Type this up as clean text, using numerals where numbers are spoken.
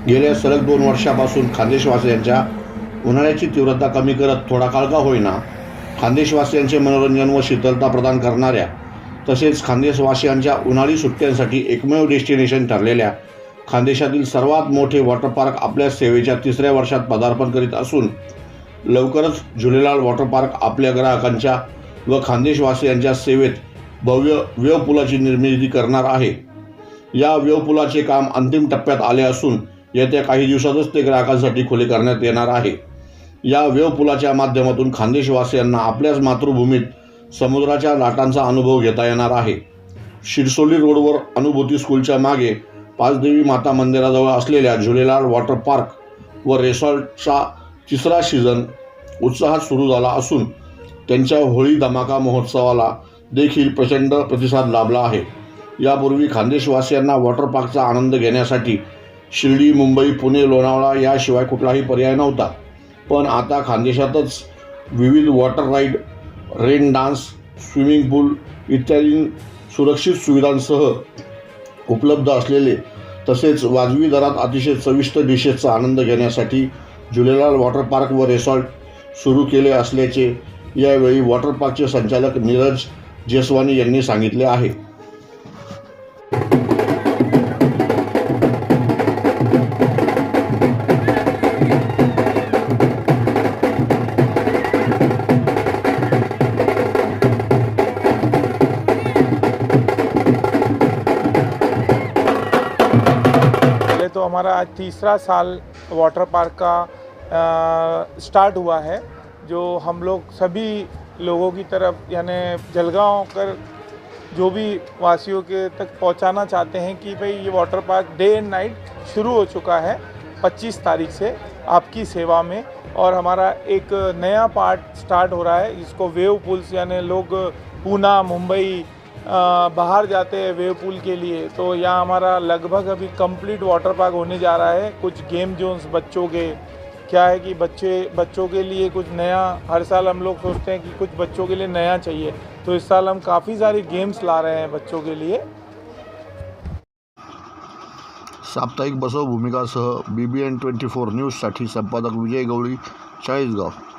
गेल्या सलग 2 वर्षापासून खानदेशवासियांच्या उन्हाळ्याची तीव्रता कमी करत थोडा काळ का होईना खानदेशवासियांचे मनोरंजन व शीतलता प्रदान करणाऱ्या तसेच खानदेशवासियांच्या उन्हाळी सुट्ट्यांसाठी एकमेव डेस्टिनेशन ठरलेल्या खानदेशातील सर्वात मोठे वॉटर पार्क आपल्या सेवेच्या 3ऱ्या वर्षात पदार्पण करीत असून लवकरच झुलेलाल वॉटर पार्क आपल्या ग्राहकांच्या व खानदेशवासियांच्या सेवेत भव्य वेवपुलाची निर्मिती करणार आहे। या वेवपुलाचे काम अंतिम टप्प्यात आले असून येत्या काही दिवसातच ते ग्राहकांसाठी खुले करण्यात येणार आहे। या वेवपुलाच्या माध्यमातून खानदेशवासियांना आपल्याच मातृभूमीत समुद्राच्या लाटांचा अनुभव घेता येणार आहे। शिरसोली रोडवर अनुभूती स्कूलच्या मागे पाचदेवी माता मंदिराजवळ असलेल्या झुलेलाल वॉटर पार्क व रिसॉर्टचा 3रा सीझन उत्साहात सुरू झाला असून त्यांच्या होळी धमाका महोत्सवाला देखील प्रचंड प्रतिसाद लाभला आहे। यापूर्वी खानदेशवासियांना वॉटर पार्कचा आनंद घेण्यासाठी शिर्डी, मुंबई, पुणे, लोणावळा याशिवाय कुठलाही पर्याय नव्हता। पण आता खानदेशातच विविध water ride, rain dance, swimming pool इत्यादी सुरक्षित सुविधांसह उपलब्ध असलेले तसेच वाजवी दरात अतिशय चविष्ट डिशेसचा आनंद घेण्यासाठी झुलेलाल वॉटर पार्क व रिसॉर्ट सुरू केले असल्याचे यावेळी वॉटर पार्कचे संचालक नीरज जेसवानी यांनी सांगितले आहे। तो हमारा आज 3रा साल वाटर पार्क का स्टार्ट हुआ है, जो हम लोग सभी लोगों की तरफ यानी जलगांव कर जो भी वासियों के तक पहुंचाना चाहते हैं कि भाई ये water park day end Knight शुरू हो चुका है 25 तारीख से आपकी सेवा में। और हमारा एक नया पार्ट स्टार्ट हो रहा है जिसको वेव पूल्स, यानी लोग पूना, मुंबई बाहर जाते हैं वेव पूल के लिए, तो यहाँ हमारा लगभग अभी कंप्लीट वाटर पार्क होने जा रहा है। कुछ गेम जोन्स बच्चों के, क्या है कि बच्चों के लिए कुछ नया, हर साल हम लोग सोचते हैं कि कुछ बच्चों के लिए नया चाहिए, तो इस साल हम काफ़ी सारी गेम्स ला रहे हैं बच्चों के लिए। साप्ताहिक बसव भूमिकासह BBN 24 न्यूजसाठी संपादक विजय गवळी, चाळीसगाव।